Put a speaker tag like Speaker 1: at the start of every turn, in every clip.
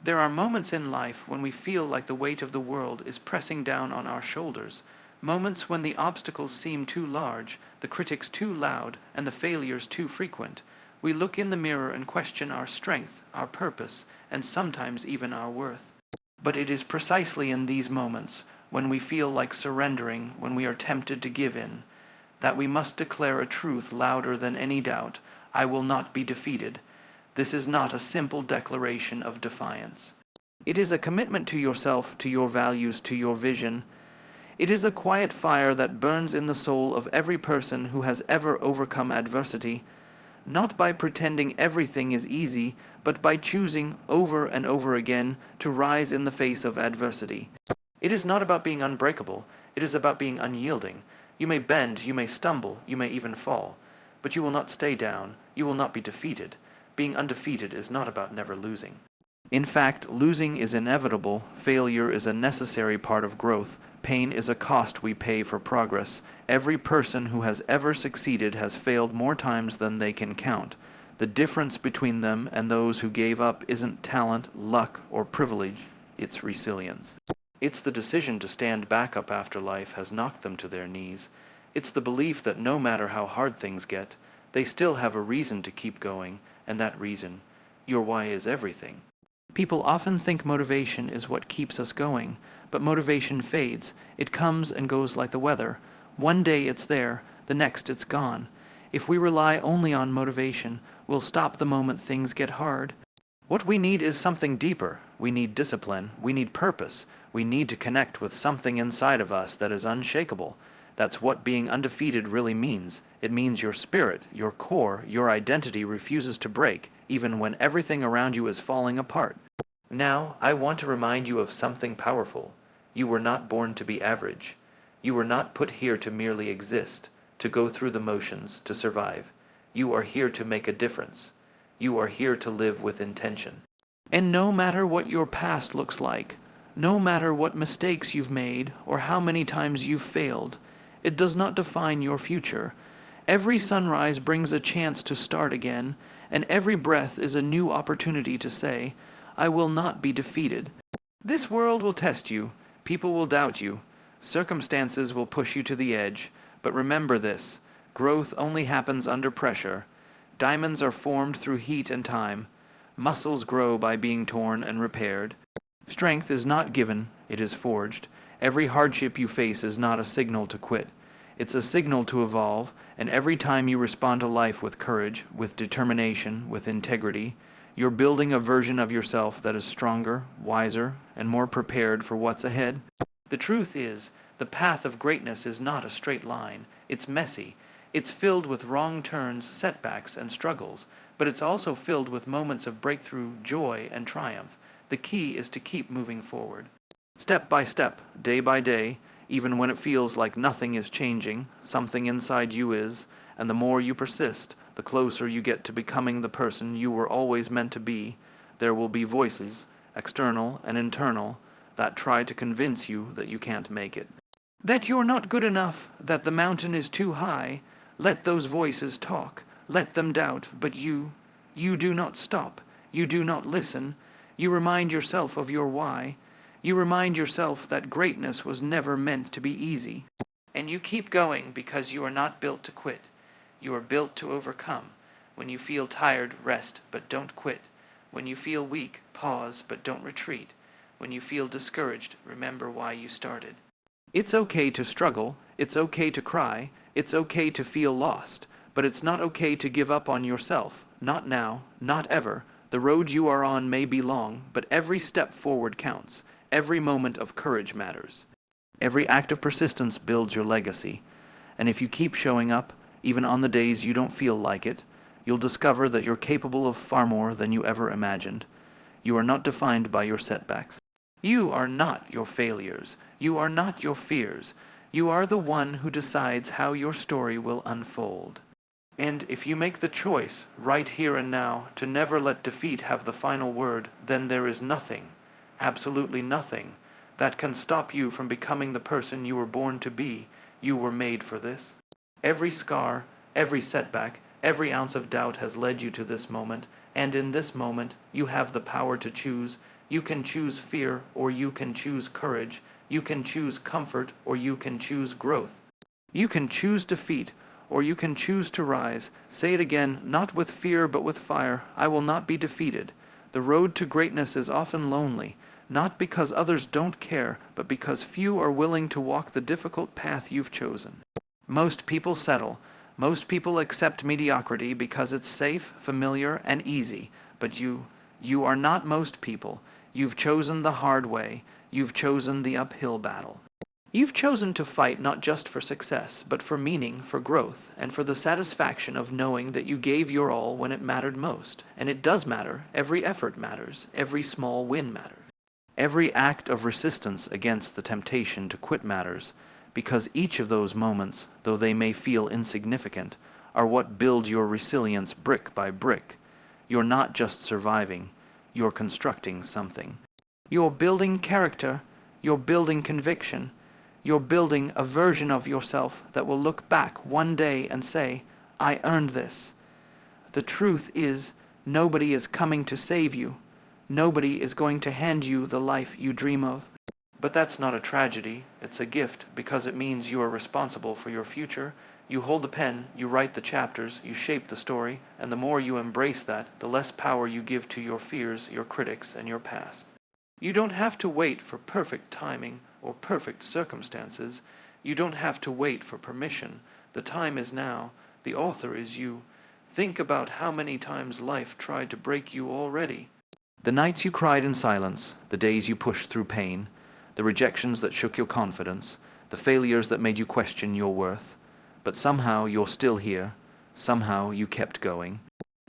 Speaker 1: There are moments in life when we feel like the weight of the world is pressing down on our shoulders, moments when the obstacles seem too large, the critics too loud, and the failures too frequent. We look in the mirror and question our strength, our purpose, and sometimes even our worth. But it is precisely in these moments, when we feel like surrendering, when we are tempted to give in, that we must declare a truth louder than any doubt: I will not be defeated. This is not a simple declaration of defiance. It is a commitment to yourself, to your values, to your vision. It is a quiet fire that burns in the soul of every person who has ever overcome adversity, not by pretending everything is easy, but by choosing over and over again to rise in the face of adversity. It is not about being unbreakable, it is about being unyielding. You may bend, you may stumble, you may even fall, but you will not stay down, you will not be defeated. Being undefeated is not about never losing. In fact, losing is inevitable, failure is a necessary part of growth, pain is a cost we pay for progress. Every person who has ever succeeded has failed more times than they can count. The difference between them and those who gave up isn't talent, luck, or privilege, it's resilience. It's the decision to stand back up after life has knocked them to their knees. It's the belief that no matter how hard things get, they still have a reason to keep going, and that reason, your why, is everything. People often think motivation is what keeps us going, but motivation fades. It comes and goes like the weather. One day it's there, the next it's gone. If we rely only on motivation, we'll stop the moment things get hard. What we need is something deeper. We need discipline. We need purpose. We need to connect with something inside of us that is unshakable. That's what being undefeated really means. It means your spirit, your core, your identity refuses to break, even when everything around you is falling apart. Now, I want to remind you of something powerful. You were not born to be average. You were not put here to merely exist, to go through the motions, to survive. You are here to make a difference. You are here to live with intention. And no matter what your past looks like, no matter what mistakes you've made or how many times you've failed, it does not define your future. Every sunrise brings a chance to start again, and every breath is a new opportunity to say, I will not be defeated. This world will test you, people will doubt you, circumstances will push you to the edge, but remember this: growth only happens under pressure. Diamonds are formed through heat and time. Muscles grow by being torn and repaired. Strength is not given, it is forged. Every hardship you face is not a signal to quit. It's a signal to evolve, and every time you respond to life with courage, with determination, with integrity, you're building a version of yourself that is stronger, wiser, and more prepared for what's ahead. The truth is, the path of greatness is not a straight line. It's messy. It's filled with wrong turns, setbacks, and struggles, but it's also filled with moments of breakthrough, joy, and triumph. The key is to keep moving forward. Step by step, day by day, even when it feels like nothing is changing, something inside you is, and the more you persist, the closer you get to becoming the person you were always meant to be. There will be voices, external and internal, that try to convince you that you can't make it, that you're not good enough, that the mountain is too high. Let those voices talk, let them doubt, but you do not stop, you do not listen. You remind yourself of your why. You remind yourself that greatness was never meant to be easy. And you keep going because you are not built to quit. You are built to overcome. When you feel tired, rest, but don't quit. When you feel weak, pause, but don't retreat. When you feel discouraged, remember why you started. It's okay to struggle, it's okay to cry, it's okay to feel lost, but it's not okay to give up on yourself. Not now, not ever. The road you are on may be long, but every step forward counts. Every moment of courage matters. Every act of persistence builds your legacy. And if you keep showing up, even on the days you don't feel like it, you'll discover that you're capable of far more than you ever imagined. You are not defined by your setbacks. You are not your failures. You are not your fears. You are the one who decides how your story will unfold. And if you make the choice, right here and now, to never let defeat have the final word, then there is nothing, absolutely nothing, that can stop you from becoming the person you were born to be. You were made for this. Every scar, every setback, every ounce of doubt has led you to this moment, and in this moment you have the power to choose. You can choose fear, or you can choose courage. You can choose comfort, or you can choose growth. You can choose defeat, or you can choose to rise. Say it again, not with fear but with fire. I will not be defeated. The road to greatness is often lonely, not because others don't care, but because few are willing to walk the difficult path you've chosen. Most people settle. Most people accept mediocrity because it's safe, familiar, and easy. But you are not most people. You've chosen the hard way. You've chosen the uphill battle. You've chosen to fight not just for success, but for meaning, for growth, and for the satisfaction of knowing that you gave your all when it mattered most. And it does matter. Every effort matters. Every small win matters. Every act of resistance against the temptation to quit matters, because each of those moments, though they may feel insignificant, are what build your resilience brick by brick. You're not just surviving, you're constructing something. You're building character, you're building conviction, you're building a version of yourself that will look back one day and say, I earned this. The truth is, nobody is coming to save you. Nobody is going to hand you the life you dream of. But that's not a tragedy, it's a gift, because it means you are responsible for your future. You hold the pen, you write the chapters, you shape the story, and the more you embrace that, the less power you give to your fears, your critics, and your past. You don't have to wait for perfect timing or perfect circumstances. You don't have to wait for permission. The time is now. The author is you. Think about how many times life tried to break you already. The nights you cried in silence, the days you pushed through pain, the rejections that shook your confidence, the failures that made you question your worth. But somehow you're still here. Somehow you kept going.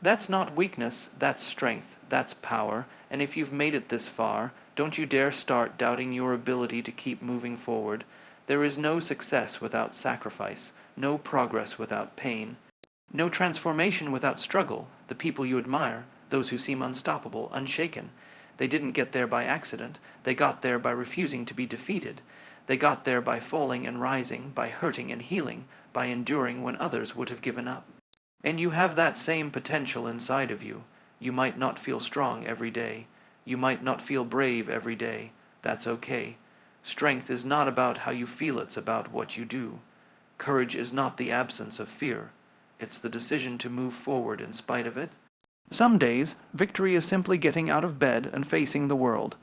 Speaker 1: That's not weakness, that's strength, that's power, and if you've made it this far, don't you dare start doubting your ability to keep moving forward. There is no success without sacrifice, no progress without pain, no transformation without struggle. The people you admire, those who seem unstoppable, unshaken, they didn't get there by accident. They got there by refusing to be defeated. They got there by falling and rising, by hurting and healing, by enduring when others would have given up. And you have that same potential inside of you. You might not feel strong every day. You might not feel brave every day. That's okay. Strength is not about how you feel, it's about what you do. Courage is not the absence of fear. It's the decision to move forward in spite of it. Some days, victory is simply getting out of bed and facing the world.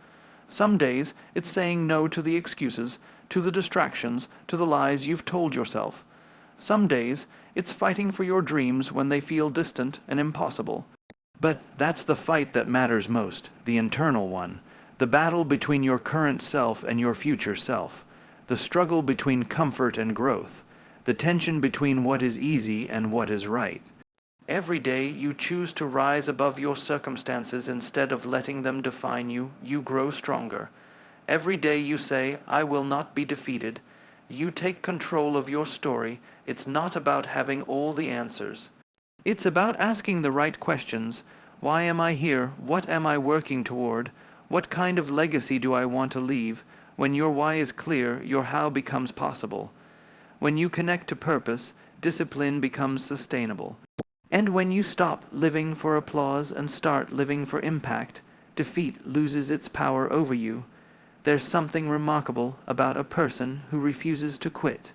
Speaker 1: Some days, it's saying no to the excuses, to the distractions, to the lies you've told yourself. Some days, it's fighting for your dreams when they feel distant and impossible. But that's the fight that matters most, the internal one, the battle between your current self and your future self, the struggle between comfort and growth, the tension between what is easy and what is right. Every day you choose to rise above your circumstances instead of letting them define you, you grow stronger. Every day you say, I will not be defeated. You take control of your story. It's not about having all the answers. It's about asking the right questions. Why am I here? What am I working toward? What kind of legacy do I want to leave? When your why is clear, your how becomes possible. When you connect to purpose, discipline becomes sustainable. And when you stop living for applause and start living for impact, defeat loses its power over you. There's something remarkable about a person who refuses to quit.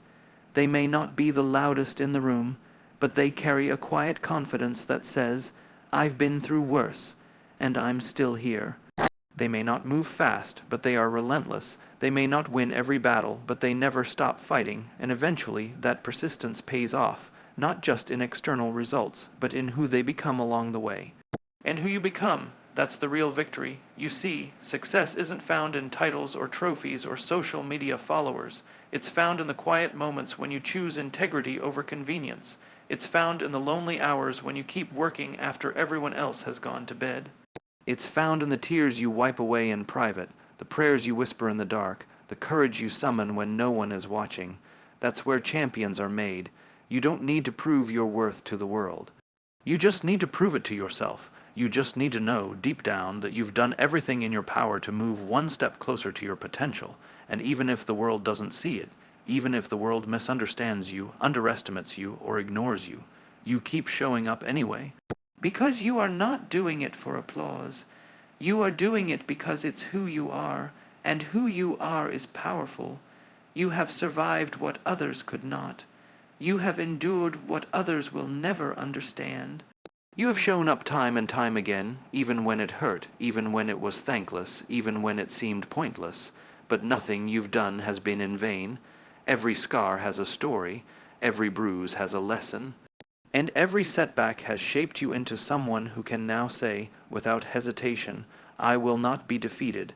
Speaker 1: They may not be the loudest in the room, but they carry a quiet confidence that says, I've been through worse, and I'm still here. They may not move fast, but they are relentless. They may not win every battle, but they never stop fighting, and eventually that persistence pays off, not just in external results, but in who they become along the way. And who you become, that's the real victory. You see, success isn't found in titles or trophies or social media followers. It's found in the quiet moments when you choose integrity over convenience. It's found in the lonely hours when you keep working after everyone else has gone to bed. It's found in the tears you wipe away in private, the prayers you whisper in the dark, the courage you summon when no one is watching. That's where champions are made. You don't need to prove your worth to the world. You just need to prove it to yourself. You just need to know, deep down, that you've done everything in your power to move one step closer to your potential. And even if the world doesn't see it, even if the world misunderstands you, underestimates you, or ignores you, you keep showing up anyway. Because you are not doing it for applause. You are doing it because it's who you are, and who you are is powerful. You have survived what others could not. You have endured what others will never understand. You have shown up time and time again, even when it hurt, even when it was thankless, even when it seemed pointless. But nothing you've done has been in vain. Every scar has a story, every bruise has a lesson. And every setback has shaped you into someone who can now say, without hesitation, I will not be defeated.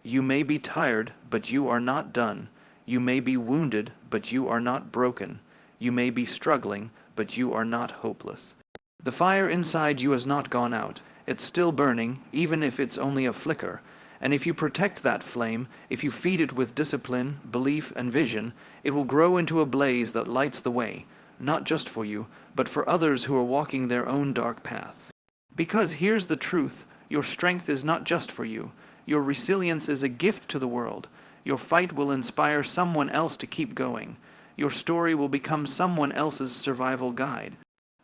Speaker 1: You may be tired, but you are not done. You may be wounded, but you are not broken. You may be struggling, but you are not hopeless. The fire inside you has not gone out. It's still burning, even if it's only a flicker. And if you protect that flame, if you feed it with discipline, belief, and vision, it will grow into a blaze that lights the way, not just for you, but for others who are walking their own dark paths. Because here's the truth, your strength is not just for you. Your resilience is a gift to the world. Your fight will inspire someone else to keep going. Your story will become someone else's survival guide.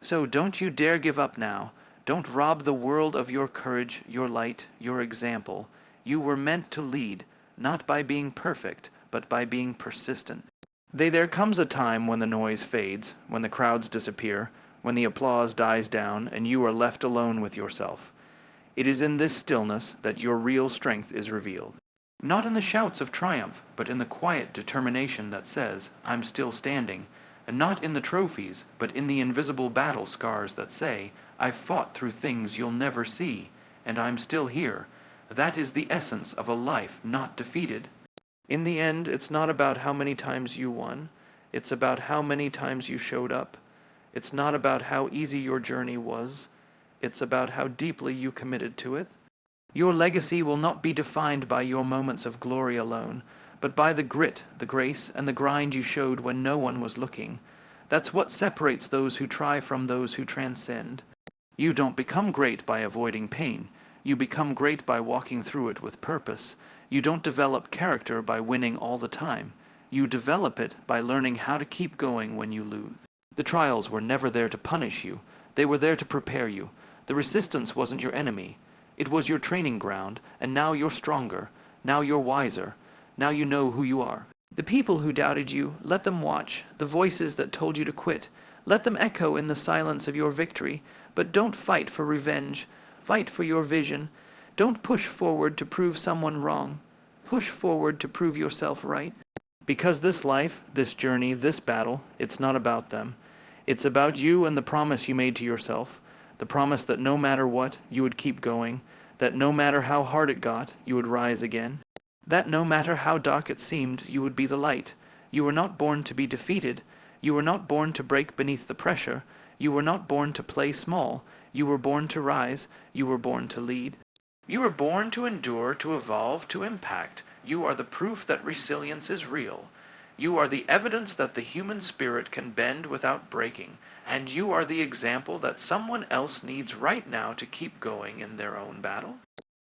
Speaker 1: So don't you dare give up now. Don't rob the world of your courage, your light, your example. You were meant to lead, not by being perfect, but by being persistent. There comes a time when the noise fades, when the crowds disappear, when the applause dies down, and you are left alone with yourself. It is in this stillness that your real strength is revealed. Not in the shouts of triumph, but in the quiet determination that says, I'm still standing, and not in the trophies, but in the invisible battle scars that say, I've fought through things you'll never see, and I'm still here. That is the essence of a life not defeated. In the end, it's not about how many times you won. It's about how many times you showed up. It's not about how easy your journey was. It's about how deeply you committed to it. Your legacy will not be defined by your moments of glory alone, but by the grit, the grace, and the grind you showed when no one was looking. That's what separates those who try from those who transcend. You don't become great by avoiding pain. You become great by walking through it with purpose. You don't develop character by winning all the time. You develop it by learning how to keep going when you lose. The trials were never there to punish you. They were there to prepare you. The resistance wasn't your enemy. It was your training ground, and now you're stronger. Now you're wiser. Now you know who you are. The people who doubted you, let them watch. The voices that told you to quit, let them echo in the silence of your victory. But don't fight for revenge. Fight for your vision. Don't push forward to prove someone wrong. Push forward to prove yourself right. Because this life, this journey, this battle, it's not about them. It's about you and the promise you made to yourself. The promise that no matter what, you would keep going. That no matter how hard it got, you would rise again. That no matter how dark it seemed, you would be the light. You were not born to be defeated. You were not born to break beneath the pressure. You were not born to play small. You were born to rise. You were born to lead. You were born to endure, to evolve, to impact. You are the proof that resilience is real. You are the evidence that the human spirit can bend without breaking. And you are the example that someone else needs right now to keep going in their own battle.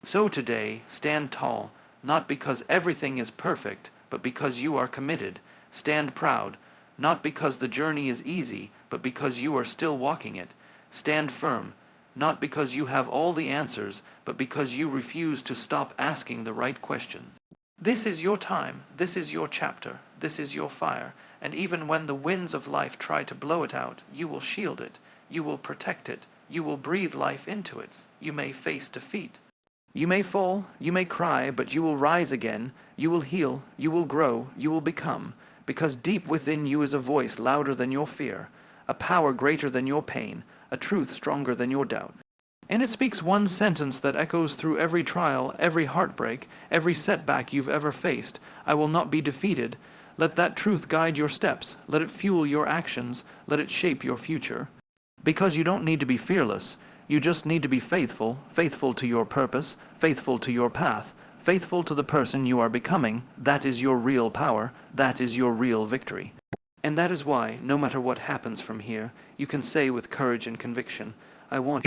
Speaker 1: So today, stand tall, not because everything is perfect, but because you are committed. Stand proud, not because the journey is easy, but because you are still walking it. Stand firm, not because you have all the answers, but because you refuse to stop asking the right questions. This is your time, this is your chapter, this is your fire, and even when the winds of life try to blow it out, you will shield it, you will protect it, you will breathe life into it. You may face defeat. You may fall, you may cry, but you will rise again, you will heal, you will grow, you will become, because deep within you is a voice louder than your fear, a power greater than your pain, a truth stronger than your doubt. And it speaks one sentence that echoes through every trial, every heartbreak, every setback you've ever faced. I will not be defeated. Let that truth guide your steps. Let it fuel your actions. Let it shape your future. Because you don't need to be fearless. You just need to be faithful, faithful to your purpose, faithful to your path, faithful to the person you are becoming. That is your real power. That is your real victory. And that is why, no matter what happens from here, you can say with courage and conviction, I want you.